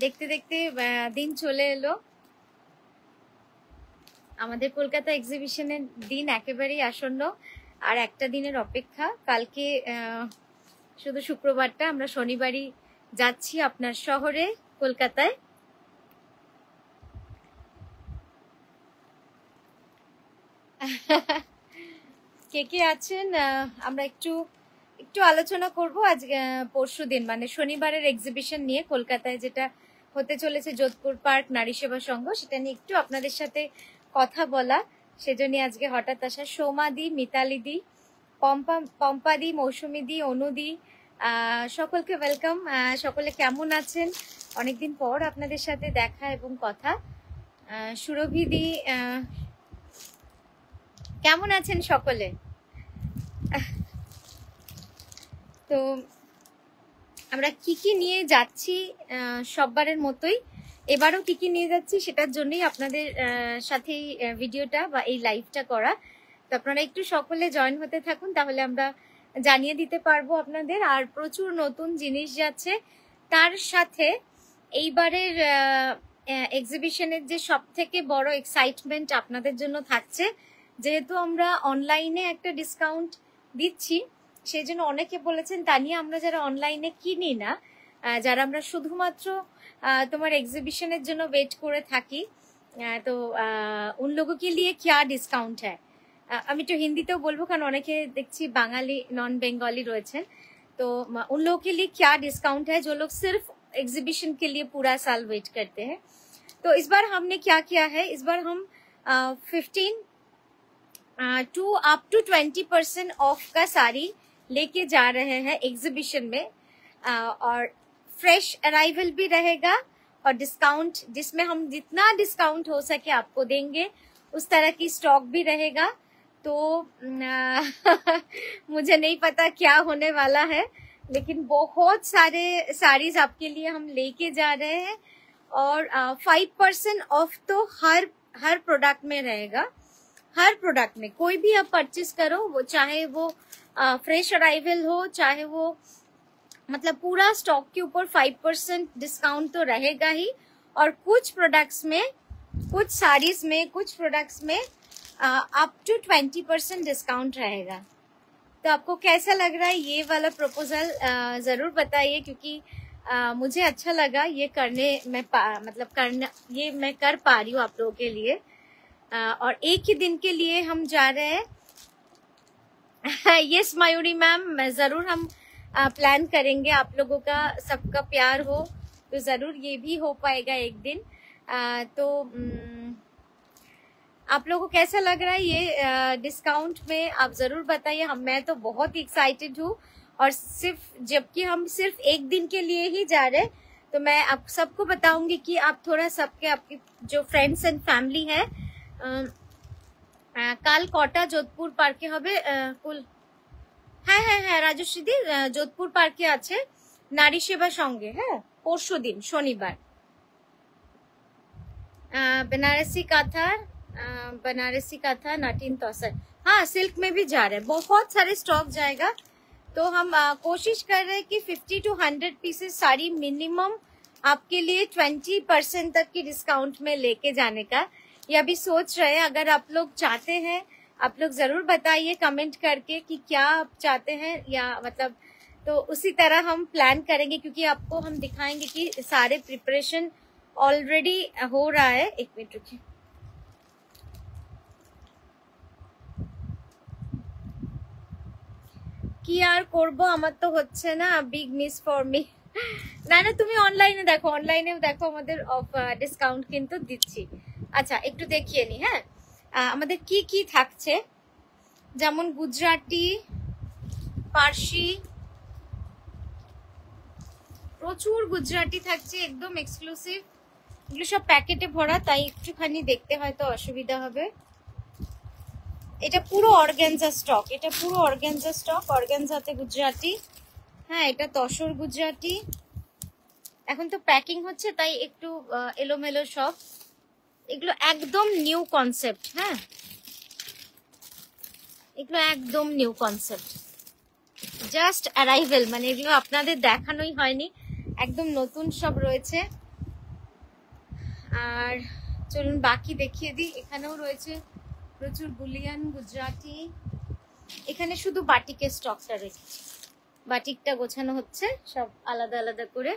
দেখতে দেখতে দিন চলে এলো, আমাদের কলকাতা এক্সিবিশনের দিন একেবারেই আসন্ন। আর একটা দিনের অপেক্ষা, কালকে শুধু শুক্রবারটা, আমরা শনিবারই যাচ্ছি আপনার শহরে কলকাতায়। কে কে আছেন আমরা একটু আলোচনা করব আজ পরশু দিন মানে শনিবারের এক্সিবিশন নিয়ে, কলকাতায় যেটা হতে চলেছে যোধপুর পার্ক নারী সেবা সংঘ, সেটা নিয়ে একটু আপনাদের সাথে কথা বলা, সেজন্য আজকে হঠাৎ আসা। সৌমাদি, মিতালিদি, পম্পাদি, মৌসুমিদি, অনুদি, সকলকে ওয়েলকাম। সকলে কেমন আছেন? অনেকদিন পর আপনাদের সাথে দেখা এবং কথা। সুরভিদি, কেমন আছেন সকলে? তো আমরা কি নিয়ে যাচ্ছি সববারের মতোই এবারও কি নিয়ে যাচ্ছি সেটার জন্যই আপনাদের সাথে ভিডিওটা বা এই লাইভটা করা। তো আপনারা একটু সকলে জয়েন হতে থাকুন, তাহলে আমরা জানিয়ে দিতে পারবো আপনাদের। আর প্রচুর নতুন জিনিস যাচ্ছে, তার সাথে এইবারের এক্সিবিশনের যে সব থেকে বড় এক্সাইটমেন্ট আপনাদের জন্য থাকছে, যেহেতু আমরা অনলাইনে একটা ডিসকাউন্ট দিচ্ছি, সেই জন্য অনেকে বলেছেন তানিয়া আমরা যারা অনলাইনে কিনি না, যারা আমরা শুধুমাত্র তোমার এক্সিবিশনের জন্য ওয়েট করে থাকি, তো উন লোগোं के लिए क्या ডিসকাউন্ট है। আমি একটু হিন্দিতেও বলবো কারণ অনেকে দেখছি বাঙালি নন বেঙ্গলি রয়েছেন। तो उन लोगों के लिए क्या डिस्काउंट है जो लोग सिर्फ एग्जीबिशन के लिए पूरा साल वेट करते हैं। तो इस बार हमने क्या किया है, इस बार हम 15 टू अप टू 20% ऑफ का साड़ी लेके जा रहे हैं एग्जीबिशन में, और फ्रेश अराइवल भी रहेगा और डिस्काउंट, जिसमें हम जितना डिस्काउंट हो सके आपको देंगे, उस तरह की स्टॉक भी रहेगा। तो मुझे नहीं पता क्या होने वाला है, लेकिन बहुत सारे साड़ीज आपके लिए हम लेके जा रहे हैं। और 5% ऑफ तो हर प्रोडक्ट में रहेगा। हर प्रोडक्ट में कोई भी आप परचेस करो, वो चाहे वो फ्रेश अराइवल हो, चाहे वो मतलब पूरा स्टॉक के ऊपर 5% डिस्काउंट तो रहेगा ही। और कुछ प्रोडक्ट्स में, कुछ साड़ीज में, कुछ प्रोडक्ट्स में अप टू 20% डिस्काउंट रहेगा। तो आपको कैसा लग रहा है ये वाला प्रपोजल, जरूर बताइए, क्योंकि मुझे अच्छा लगा ये करने में, मतलब करना ये मैं कर पा रही हूँ आप लोगों के लिए। और एक ही दिन के लिए हम जा रहे हैं। यस मयूरी मैम, जरूर हम प्लान करेंगे, आप लोगों का सबका प्यार हो तो जरूर ये भी हो पाएगा एक दिन। तो आप लोगों को कैसा लग रहा है ये डिस्काउंट में, आप जरूर बताइए। मैं तो बहुत ही एक्साइटेड हूँ, और सिर्फ जबकि हम सिर्फ एक दिन के लिए ही जा रहे हैं, तो मैं आप सबको बताऊंगी कि आप थोड़ा सबके, आपके जो फ्रेंड्स एंड फैमिली है, কাল কটা যোধপুর পার্কে হবে কুল? হ্যাঁ রাজশ্রীদি, যোধপুর পার্কে আছে নারী সেবা সঙ্গে, হ্যাঁ পরশু দিন শনিবার। बनारसी काथा 19 तौसर, हाँ सिल्क में भी जा रहे हैं, बहुत सारे स्टॉक जाएगा। तो हम कोशिश कर रहे हैं कि 50 to 100 पीसेस साड़ी मिनिमम आपके लिए 20% तक की डिस्काउंट में लेके जाने का, ये अभी सोच रहे हैं। अगर आप लोग चाहते हैं, आप लोग जरूर बताइए कमेंट करके कि क्या आप चाहते हैं, या मतलब तो उसी तरह हम प्लान करेंगे, क्योंकि आपको हम दिखाएंगे कि सारे प्रिपरेशन ऑलरेडी हो रहा है। एक मिनट रुकिए। কি আর করব, আমার তো হচ্ছে না, বিগ মিস ফর মি। না তুমি অনলাইনে দেখো, অনলাইনেও দেখো আমাদের ডিসকাউন্ট কিন্তু দিচ্ছি। আচ্ছা একটু দেখিয়ে নি, হ্যাঁ আমাদের কি থাকছে, যেমন গুজরাটি, পার্সি, প্রচুর গুজরাটি থাকছে, একদম এক্সক্লুসিভ। এগুলো সব প্যাকেটে ভরা, তাই একটুখানি দেখতে হয়তো অসুবিধা হবে। এটা পুরো অর্গানজা স্টক, এটা পুরো অর্গানজা স্টক, অর্গানজাতে গুজরাটি। হ্যাঁ এটা তসর গুজরাটি। এখন তো প্যাকিং হচ্ছে তাই একটু এলোমেলো সব। এগুলো একদম নিউ কনসেপ্ট, হ্যাঁ এগুলো একদম নিউ কনসেপ্ট, জাস্ট অ্যারাইভেল, মানে এগুলো আপনাদের দেখানোই হয়নি, একদম নতুন সব রয়েছে। আর চলুন বাকি দেখিয়ে দিই। এখানেও রয়েছে প্রচুর বুলিয়ান, গুজরাটি। এখানে শুধু বাটিকের স্টকটা রেখেছি, বাটিকটা গোছানো হচ্ছে সব আলাদা আলাদা করে।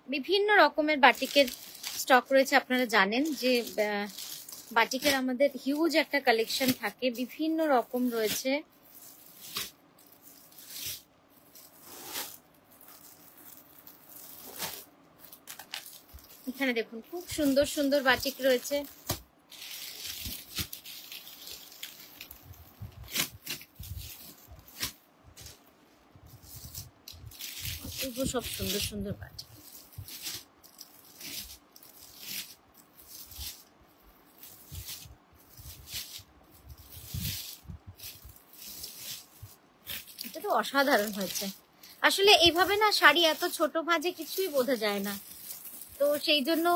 বিভিন্ন রকমের বাটিকের স্টক রয়েছে। আপনারা জানেন যে বাটিকের আমাদের হিউজ একটা কালেকশন থাকে, বিভিন্ন রকম রয়েছে। এখানে দেখুন খুব সুন্দর সুন্দর বাটিক রয়েছে। সব সুন্দর সুন্দর বাটিক। এটা তো অসাধারণ হয়েছে আসলে। এইভাবে না শাড়ি এত ছোট ভাঁজে কিছুই বোঝা যায় না, তো সেই জন্য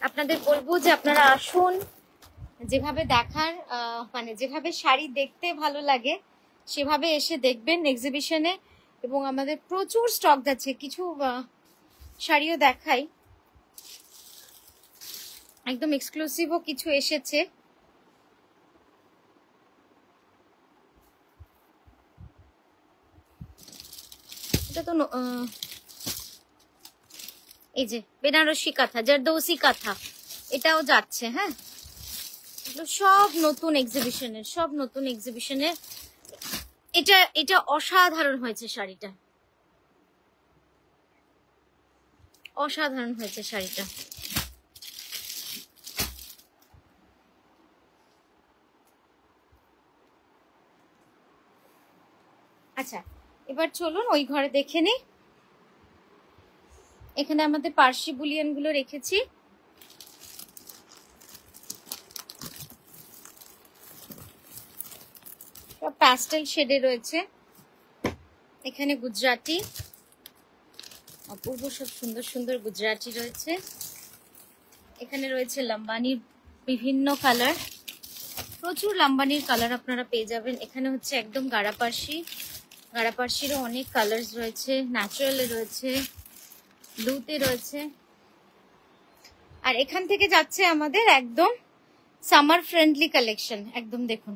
আপনাদের বলবো যে আপনারা আসুন, যেভাবে দেখার মানে যেভাবে শাড়ি দেখতে ভালো লাগে সেভাবে এসে দেখবেন এক্সিবিশনে। এবং আমাদের প্রচুর স্টক যাচ্ছে, কিছু শাড়িও দেখাই, একদম এক্সক্লুসিভও কিছু এসেছে। এটা তো এই যে বেনারসি কাঁথা, জারদৌসি কাঁথা, এটাও যাচ্ছে। হ্যাঁ এগুলো সব নতুন এক্সিবিশনের, সব নতুন এক্সিবিশনের। এটা অসাধারণ হয়েছে শাড়িটা, অসাধারণ হয়েছে শাড়িটা। আচ্ছা এবার চলুন ওই ঘরে দেখে নিই। এখানে আমাদের পার্সি বুলিয়ান গুলো রেখেছি। সব প্যাস্টেল শেডে রয়েছে। এখানে গুজরাটি, অপূর্ব সব সুন্দর সুন্দর গুজরাটি রয়েছে। এখানে রয়েছে লাম্বানির বিভিন্ন কালার, প্রচুর লাম্বানির কালার আপনারা পেয়ে যাবেন। এখানে হচ্ছে একদম গাড়া পার্সি, গাড়া পার্সিরও অনেক কালার্স রয়েছে, ন্যাচারালে রয়েছে, ব্লুতে রয়েছে। আর এখান থেকে যাচ্ছে আমাদের একদম সামার ফ্রেন্ডলি কালেকশন। একদম দেখুন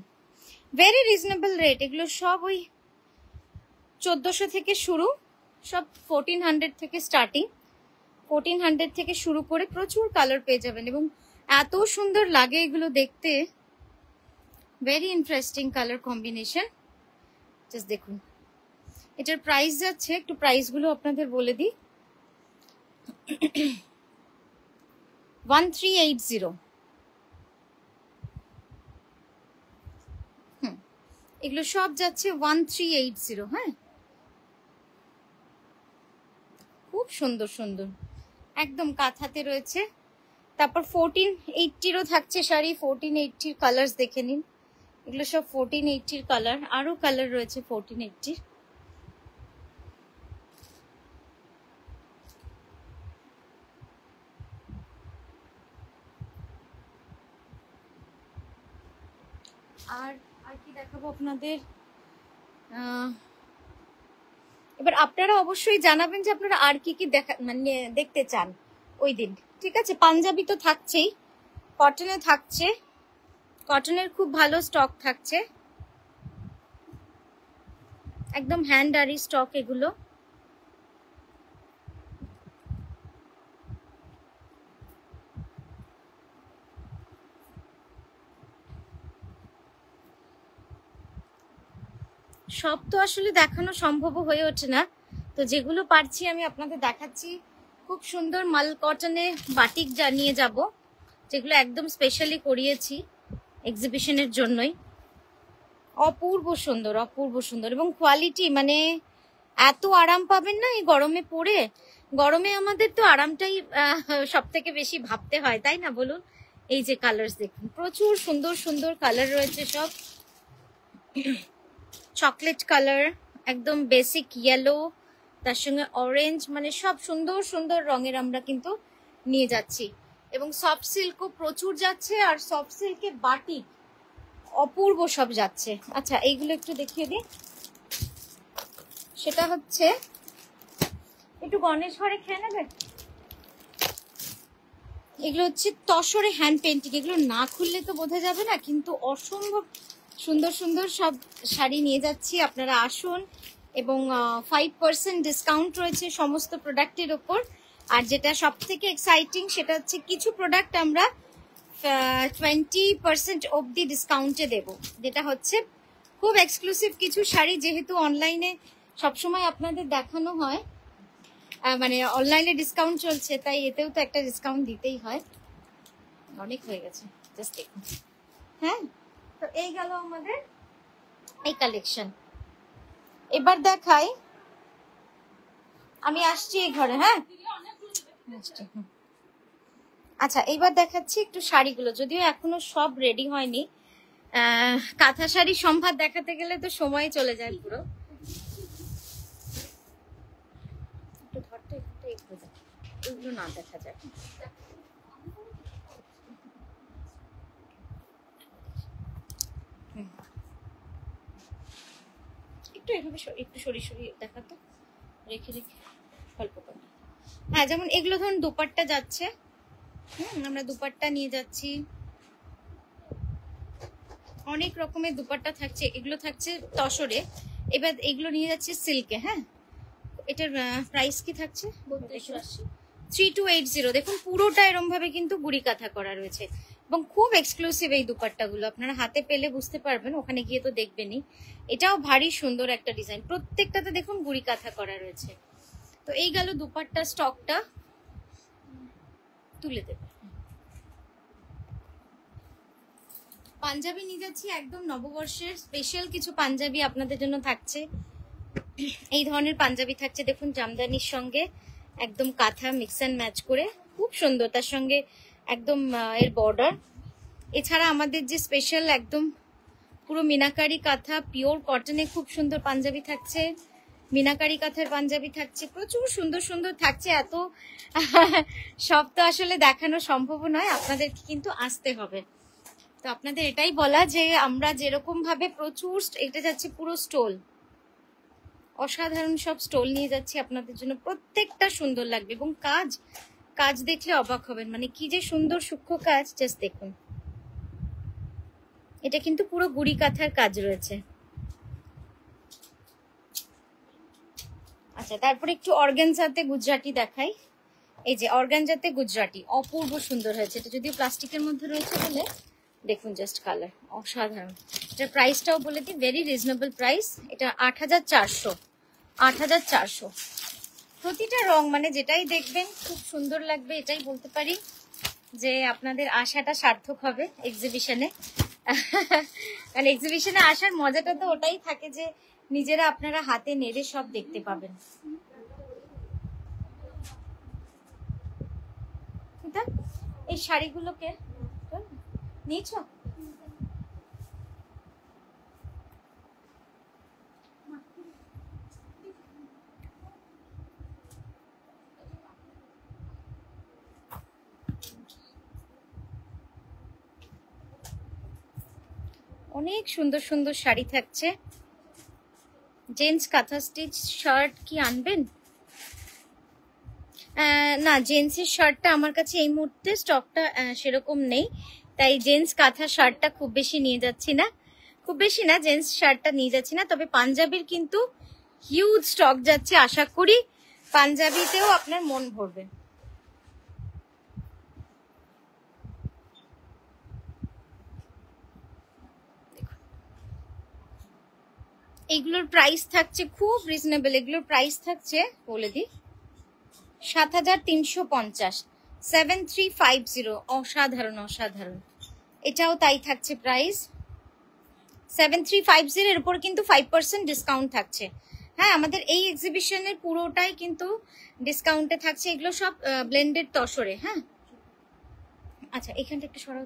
ভেরি রিজনেবল রেট, এগুলো সব ওই 1400 থেকে শুরু, সব 1400 থেকে স্টার্টিং, 1400 থেকে শুরু করে প্রচুর কালার পেয়ে যাবেন। এবং এত সুন্দর লাগে এগুলো দেখতে, very interesting colour combination. Just দেখুন এটার প্রাইস যাচ্ছে, একটু প্রাইস গুলো আপনাদের বলে দিই। 1380। এগুলো সব যাচ্ছে 1380। হ্যাঁ খুব সুন্দর সুন্দর একদম কাঁথাতে রয়েছে। তারপর 1480-ও থাকছে শাড়ি, 1480 কালার্স দেখে নিন। এগুলো সব 1480 কালার, আরো কালার রয়েছে 1480। আর কি দেখাবো আপনাদের। এবার আপনারা অবশ্যই জানাবেন যে আপনারা আর কি দেখা মানে দেখতে চান ওই দিন, ঠিক আছে। পাঞ্জাবি তো থাকছেই, কটনে থাকছে, কটনের খুব ভালো স্টক থাকছে, একদম হ্যান্ডারি স্টক এগুলো। সব তো আসলে দেখানো সম্ভব হয়ে ওঠে না, তো যেগুলো পারছি আমি আপনাদের দেখাচ্ছি। খুব সুন্দর মাল কটনে বাটিক নিয়ে যাব, যেগুলো একদম স্পেশালি করিয়েছি এক্সিবিশনের জন্যই। অপূর্ব সুন্দর, অপূর্ব সুন্দর, এবং কোয়ালিটি মানে এত আরাম পাবেন না এই গরমে পরে। গরমে আমাদের তো আরামটাই সব থেকে বেশি ভাবতে হয়, তাই না বলুন। এই যে কালার দেখুন, প্রচুর সুন্দর সুন্দর কালার রয়েছে সব। চকলেট কালার, একদম বেসিক ইয়েলো, তার সঙ্গে অরেঞ্জ, মানে সব সুন্দর সুন্দর রঙের আমরা কিন্তু নিয়ে যাচ্ছি। এবং সফট সিল্কও প্রচুর যাচ্ছে, আর সফট সিল্কে বাটিক অপূর্ব সব যাচ্ছে। আচ্ছা এইগুলো একটু দেখিয়ে দিই। সেটা হচ্ছে একটু গণেশ ঘরে খেয়ে নেবে। এগুলো হচ্ছে তসরে হ্যান্ড পেন্টিং, এগুলো না খুললে তো বোঝা যাবে না, কিন্তু অসম্ভব সুন্দর সুন্দর সব শাড়ি নিয়ে যাচ্ছি। আপনারা আসুন, এবং 5% ডিসকাউন্ট রয়েছে সমস্ত প্রোডাক্টের ওপর। আর যেটা সব থেকে এক্সাইটিং সেটা হচ্ছে কিছু প্রোডাক্ট আমরা 20% অবধি ডিসকাউন্টে দেব, যেটা হচ্ছে খুব এক্সক্লুসিভ কিছু শাড়ি। যেহেতু অনলাইনে সবসময় আপনাদের দেখানো হয়, মানে অনলাইনে ডিসকাউন্ট চলছে, তাই এতেও তো একটা ডিসকাউন্ট দিতেই হয়। অনেক হয়ে গেছে, জাস্ট দেখুন। হ্যাঁ, তো এই গেল আমাদের এই কালেকশন। এবার দেখাই, আমি আসছি এই ঘরে। হ্যাঁ আচ্ছা, এইবার দেখাচ্ছি একটু শাড়িগুলো, যদিও এখনো সব রেডি হয়নি। কাঁথা শাড়ি সম্ভার দেখাতে গেলে তো সময় চলে যায় পুরো। একটু ঘরটা এগুলো না দেখা যায়। একটু এভাবে একটু সরিয়ে দেখাতো, রেখে রেখে অল্প করে। হ্যাঁ, যেমন এগুলো ধরুন দুপাট্টা যাচ্ছে। আমরা দুপাট্টা নিয়ে যাচ্ছি, অনেক রকমের দুপাট্টা থাকছে। এগুলো থাকছে তসরে, এবার এগুলো নিয়ে যাচ্ছে সিল্কে। হ্যাঁ, এটার প্রাইস কি থাকছে? 3280। দেখুন পুরোটা এরম ভাবে কিন্তু গুড়ি কাঁথা করা রয়েছে, এবং খুব এক্সক্লুসিভ এই দুপাট্টাগুলো। আপনারা হাতে পেলে বুঝতে পারবেন, ওখানে গিয়ে তো দেখবেনই। এটাও ভারী সুন্দর একটা ডিজাইন, প্রত্যেকটাতে দেখুন গুড়ি কাঁথা করা রয়েছে। তো এই গেল দুপাট্টা স্টকটা, তুলে দেবে। পাঞ্জাবি নিয়ে যাচ্ছি, একদম নববর্ষের স্পেশাল কিছু পাঞ্জাবি আপনাদের জন্য থাকছে। এই ধরনের পাঞ্জাবি থাকছে, দেখুন জামদানির সঙ্গে একদম কাঁথা মিক্স অ্যান্ড ম্যাচ করে, খুব সুন্দর। তার সঙ্গে একদম এর বর্ডার। এছাড়া আমাদের যে স্পেশাল একদম পুরো মিনাকারি কাঁথা পিওর কটনে খুব সুন্দর পাঞ্জাবি থাকছে, মিনাকারি কাঁথার পাঞ্জাবি থাকছে, প্রচুর সুন্দর সুন্দর থাকছে। এত সব তো আসলে দেখানো সম্ভব নয়, আপনাদেরকে কিন্তু আসতে হবে। তো আপনাদের এটাই বলা যে আমরা যেরকম ভাবে প্রচুর, এটা যাচ্ছে পুরো স্টোল, অসাধারণ সব স্টোল নিয়ে যাচ্ছি আপনাদের জন্য, প্রত্যেকটা সুন্দর লাগবে। এবং কাজ কাজ দেখলে অবাক হবেন, মানে কি যে সুন্দর সূক্ষ্ম কাজ, জাস্ট দেখুন। এটা কিন্তু পুরো গুড়ি কাঁথার কাজ রয়েছে। আচ্ছা, তারপরে একটু অর্গানজাতে গুজরাটি দেখাই। এই যে অর্গানজাতে গুজরাটি, অপূর্ব সুন্দর হয়েছে। এটা যদিও প্লাস্টিকের মধ্যে রয়েছে বলে, দেখুন জাস্ট কালার অসাধারণ। এটার প্রাইসটাও বলে দিই, ভেরি রিজনেবল প্রাইস। এটা 8400। 8400। প্রতিটা রং মানে যেটাই দেখবেন খুব সুন্দর লাগবে, এটাই বলতে পারি যে আপনাদের আশাটা সার্থক হবে এক্সিবিশনে। কারণ এক্সিবিশনে আসার মজাটা তো ওটাই থাকে যে নিজেরা আপনারা হাতে নেড়ে সব দেখতে পাবেন। এই শাড়িগুলোকে নিয়েছো? অনেক সুন্দর সুন্দর শাড়ি থাকছে। জেন্টস কাঁথা স্টিচ শার্ট কি আনবেন? না, জেন্টসের শার্টটা আমার কাছে এই মুহূর্তে স্টকটা সেরকম নেই, তাই জেন্টস কাঁথা শার্টটা খুব বেশি নিয়ে যাচ্ছি না। খুব বেশি না, জেন্টস শার্টটা নিয়ে যাচ্ছি না। তবে পাঞ্জাবির কিন্তু হিউজ স্টক যাচ্ছে, আশা করি পাঞ্জাবিতেও আপনার মন ভরবে। এগুলোর প্রাইস থাকছে খুব রিজনেবল। এগুলোর প্রাইস থাকছে বলে দিই 7350। 7350, অসাধারণ অসাধারণ। এটাও তাই থাকছে প্রাইস 7350। এর উপর কিন্তু 5% ডিসকাউন্ট থাকছে। হ্যাঁ, আমাদের এই এক্সিবিশনের পুরোটাই কিন্তু ডিসকাউন্টে থাকছে। এগুলো সব ব্লেন্ডেড তসরে। হ্যাঁ, আচ্ছা এখানটা একটু সরাও।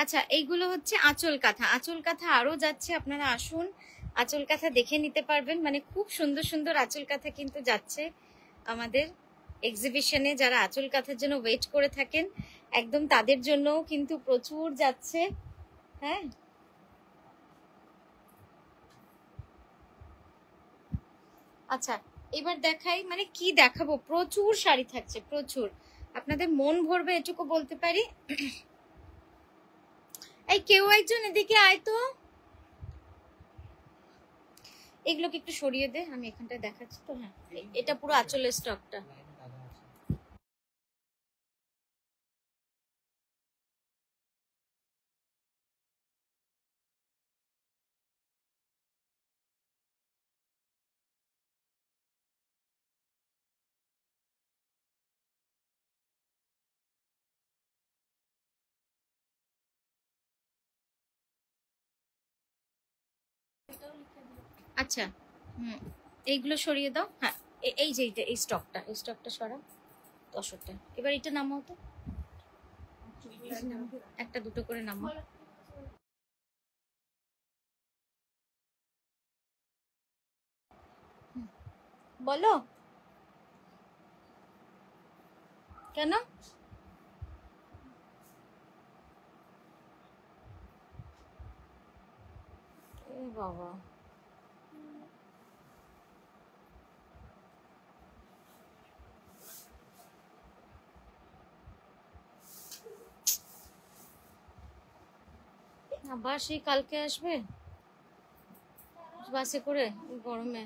আচ্ছা, এইগুলো হচ্ছে আঁচল কাঁথা। আঁচল কাঁথা আরো যাচ্ছে, আপনারা আসুন আঁচল কাঁথা দেখে নিতে পারবেন। মানে খুব সুন্দর সুন্দর আঁচল কাঁথা কিন্তু যাচ্ছে আমাদের এক্সিবিশনে। যারা আঁচল কাঁথার জন্য ওয়েট করে থাকেন, একদম তাদের জন্যও কিন্তু প্রচুর যাচ্ছে। হ্যাঁ, আচ্ছা এবার দেখাই, মানে কি দেখাবো, প্রচুর শাড়ি থাকছে, প্রচুর। আপনাদের মন ভরবে এটুকু বলতে পারি। এই কেউ একজন এদিকে আয় তো, এগুলোকে একটু সরিয়ে দে, আমি এখানটায় দেখাচ্ছি তো। হ্যাঁ, এটা পুরো আঁচলের স্টকটা। আচ্ছা, হুম, এইগুলো সরিয়ে দাও। হ্যাঁ, এই যে এই স্টকটা, এই স্টকটা সরাও, দশটা। এবার এটা নামাও তো, একটা দুটো করে নামাও। বলো কেন? এ বাবা, আবার সেই কালকে আসবে বাসে করে গরমে?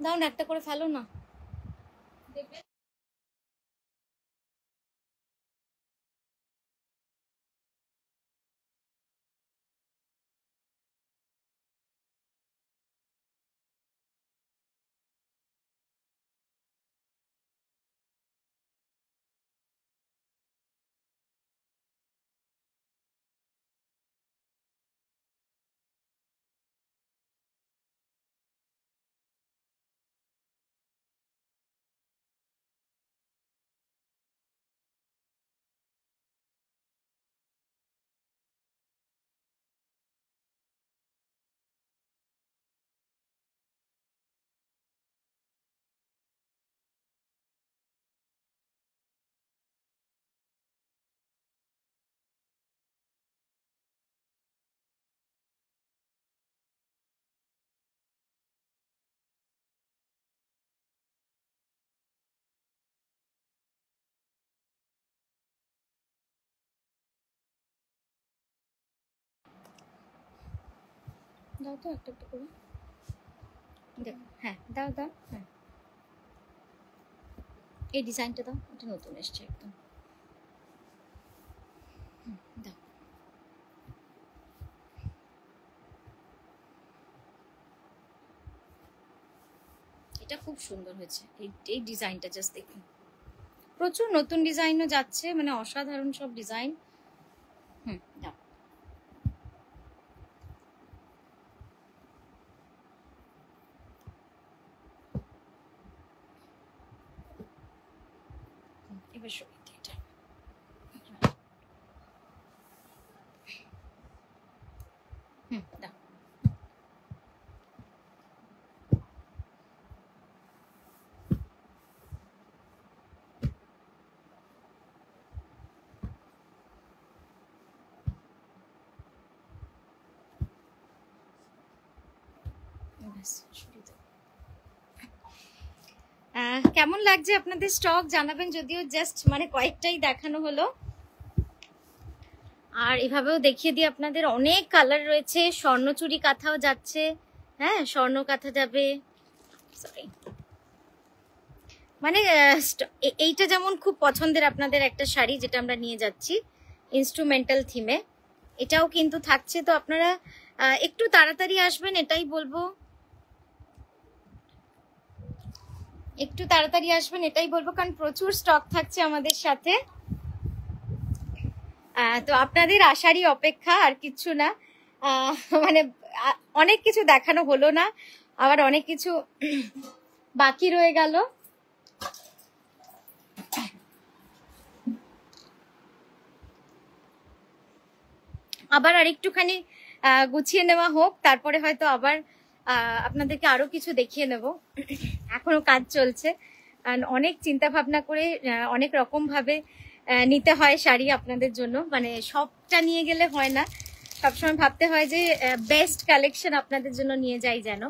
দাও না, একটা করে ফেলো না। দাও তো একটা একটা করে, দেখো। হ্যাঁ দাও দাও, হ্যাঁ এই ডিজাইনটা দাও, এটা নতুন এসছে একদম। দাও, এটা খুব সুন্দর হয়েছে। এই ডিজাইনটা জাস্ট দেখুন, প্রচুর নতুন ডিজাইনও যাচ্ছে, মানে অসাধারণ সব ডিজাইন। দাও। এবার সরিয়ে দিই এটা। দাও। কেমন লাগছে আপনাদের স্টক জানাবেন, যদিও জাস্ট মানে কয়েকটাই দেখানো হলো। আর এভাবেও দেখিয়ে দিই আপনাদের, অনেক কালার রয়েছে। স্বর্ণচুরি কাঁথাও যাচ্ছে, হ্যাঁ স্বর্ণ কাঁথা যাবে। সরি, মানে এইটা যেমন খুব পছন্দের আপনাদের একটা শাড়ি, যেটা আমরা নিয়ে যাচ্ছি ইনস্ট্রুমেন্টাল থিমে, এটাও কিন্তু থাকছে। তো আপনারা একটু তাড়াতাড়ি আসবেন, এটাই বলবো, একটু তাড়াতাড়ি আসবেন এটাই বলবো, কারণ প্রচুর স্টক থাকছে আমাদের সাথে। তো আপনাদের আসারই অপেক্ষা, আর কিছু না। মানে অনেক কিছু দেখানো হলো না, আবার অনেক কিছু বাকি রয়ে গেল। আবার আরেকটুখানি গুছিয়ে নেওয়া হোক, তারপরে হয়তো আবার আপনাদেরকে আরো কিছু দেখিয়ে নেব। এখনো কাজ চলছে, অনেক চিন্তা ভাবনা করে অনেক রকম ভাবে নিতে হয় শাড়ি আপনাদের জন্য, মানে সবটা নিয়ে গেলে হয় না, সবসময় ভাবতে হয় যে বেস্ট কালেকশন আপনাদের জন্য নিয়ে যাই যেন।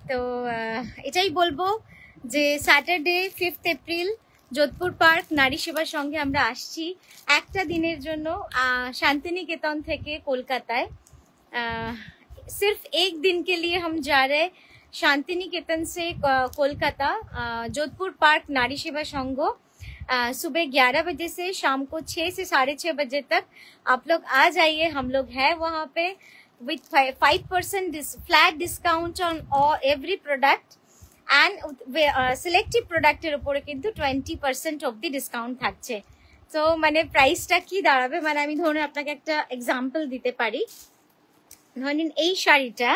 তো এটাই বলবো যে স্যাটারডে 5 এপ্রিল যোধপুর পার্ক নারী সেবার সঙ্গে আমরা আসছি একটা দিনের জন্য शांतिनिकेतन থেকে কলকাতায়। सिर्फ एक दिन के लिए हम जा रहे हैं शांतिनिकेतन से कोलकाता, जोधपुर पार्क नारी सेवा संघ। सुबह 11 बजे से शाम को 6 से 6:30 बजे तक आप लोग आ जाइए, हम लोग हैं वहाँ पे with 5% flat discount on all every product and selective product এর উপরে কিন্তু 20% of the discount থাকছে। তো মানে প্রাইসটা কি দাঁড়াবে, মানে আমি ধরুন আপনাকে একটা এক্সাম্পল দিতে পারি। ধরেন এই শাড়িটা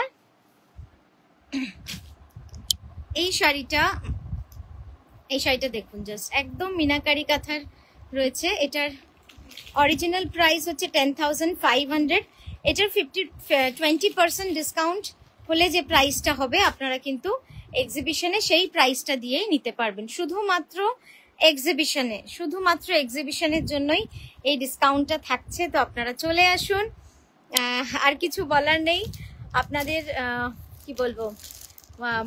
দেখুন, জাস্ট একদম মিনাকারি কাঁথার রয়েছে। এটার অরিজিনাল প্রাইস হচ্ছে 10,500। এটার 20% ডিসকাউন্ট হলে যে প্রাইসটা হবে আপনারা কিন্তু এক্সিবিশনে সেই প্রাইসটা দিয়েই নিতে পারবেন। শুধুমাত্র এক্সিবিশনের জন্যই এই ডিসকাউন্টটা থাকছে। তো আপনারা চলে আসুন, আর কিছু বলার নেই। আপনাদের কি বলবো,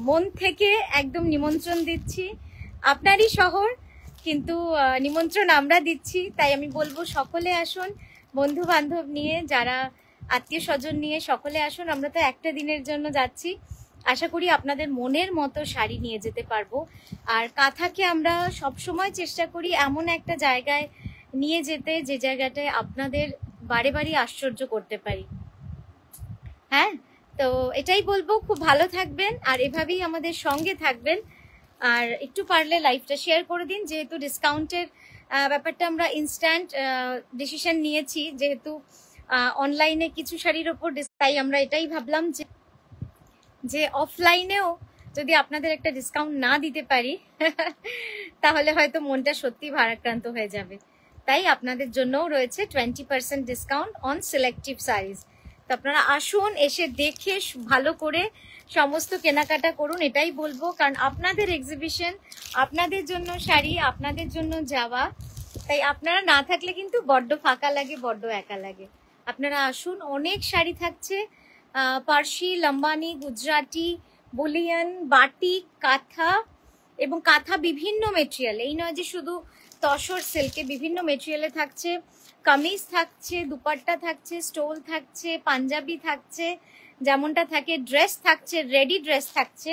মন থেকে একদম নিমন্ত্রণ দিচ্ছি, আপনারই শহর কিন্তু নিমন্ত্রণ আমরা দিচ্ছি। তাই আমি বলবো সকলে আসুন, বন্ধু বান্ধব নিয়ে, যারা আত্মীয় স্বজন নিয়ে সকলে আসুন। আমরা তো একটা দিনের জন্য যাচ্ছি, আশা করি আপনাদের মনের মতো শাড়ি নিয়ে যেতে পারবো। আর কাঁথাকে আমরা সবসময় চেষ্টা করি এমন একটা জায়গায় নিয়ে যেতে যে জায়গাটায় আপনাদের বারে বারে আশ্চর্য করতে পারি। হ্যাঁ, তো এটাই বলবো, খুব ভালো থাকবেন আর এভাবেই আমাদের সঙ্গে থাকবেন। আর একটু পারলে লাইভটা শেয়ার করে দিন, যেহেতু ডিসকাউন্টের ব্যাপারটা আমরা ইনস্ট্যান্ট ডিসিশন নিয়েছি, যেহেতু অনলাইনে কিছু শাড়ির ওপর, তাই আমরা এটাই ভাবলাম যে অফলাইনেও যদি আপনাদের একটা ডিসকাউন্ট না দিতে পারি তাহলে হয়তো মনটা সত্যি ভারাক্রান্ত হয়ে যাবে। তাই আপনাদের জন্যও রয়েছে 20% ডিসকাউন্ট অন সিলেক্টিভ শাড়িজ। তো আপনারা আসুন, এসে দেখে ভালো করে সমস্ত কেনাকাটা করুন, এটাই বলবো। কারণ আপনাদের এক্সিবিশন, আপনাদের জন্য শাড়ি, আপনাদের জন্য যাওয়া, তাই আপনারা না থাকলে কিন্তু বড্ড ফাঁকা লাগে, বড্ড একা লাগে। আপনারা আসুন, অনেক শাড়ি থাকছে, পার্সি, লম্বানি, গুজরাটি, বুলিয়ান, বাটিক, কাঁথা, এবং কাঁথা বিভিন্ন মেটেরিয়াল, এই নয় যে শুধু তসর সিল্কে, বিভিন্ন মেটেরিয়ালে থাকছে। কামিজ থাকছে, দুপাট্টা থাকছে, স্টোল থাকছে, পাঞ্জাবি থাকছে, যেমনটা থাকে, ড্রেস থাকছে, রেডি ড্রেস থাকছে,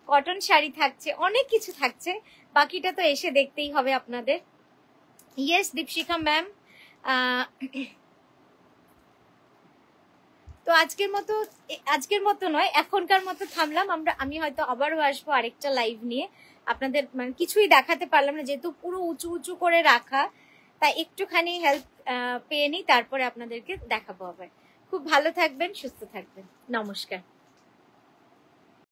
কটন শাড়ি থাকছে, অনেক কিছু থাকছে। বাকিটা তো এসে দেখতেই হবে আপনাদের। ইয়েস দীপশিখা ম্যাম, তো আজকের মতো নয়, এখনকার মতো থামলাম। আমি হয়তো আবারও আসবো আরেকটা লাইভ নিয়ে। আপনাদের মানে কিছুই দেখাতে পারলাম না, যেহেতু পুরো উঁচু করে রাখা, তাই একটুখানি হেল্প পেয়ে নিই, তারপরে আপনাদেরকে দেখাবো আবার। খুব ভালো থাকবেন, সুস্থ থাকবেন, নমস্কার।